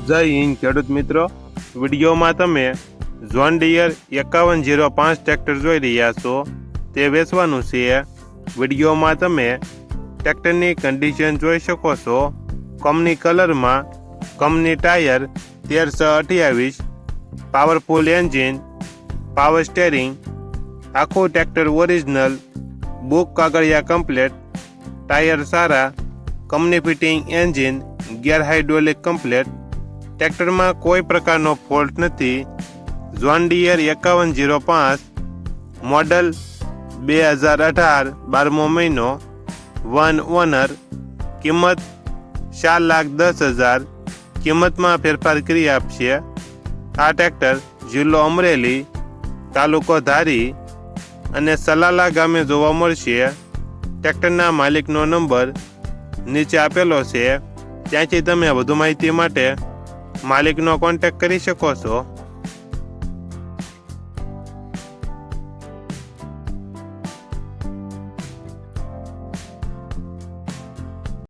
જય હિન્દ ખેડૂત મિત્રો, વિડીયોમાં તમે જોન ડીયર 5105 ટ્રેક્ટર જોઈ રહ્યા છો. તે વેચવાનું છે. વિડીયોમાં તમે ટ્રેક્ટરની કન્ડિશન જોઈ શકો છો. કંપની કલરમાં, company tyre 1328, powerful engine, power steering, આખું ટ્રેક્ટર ઓરિજિનલ, બુક કાગળિયા કમ્પ્લેટ, ટાયર સારા, company fitting engine, gear hydraulic complete. ટ્રેક્ટરમાં કોઈ પ્રકારનો ફોલ્ટ નથી. જોન ડીયર 5105, મોડલ 2018, 12મો મહિનો, 1 ઓનર. કિંમત 4,10,000. કિંમતમાં ફેરફાર કરી આપશે. આ ટ્રેક્ટર જિલ્લો અમરેલી, તાલુકો ધારી અને સલાલા ગામે જોવા મળશે. ટ્રેક્ટરના માલિકનો નંબર નીચે આપેલો છે. ત્યાંથી તમે વધુ માહિતી માટે માલિકનો કોન્ટેક્ટ કરી શકો છો.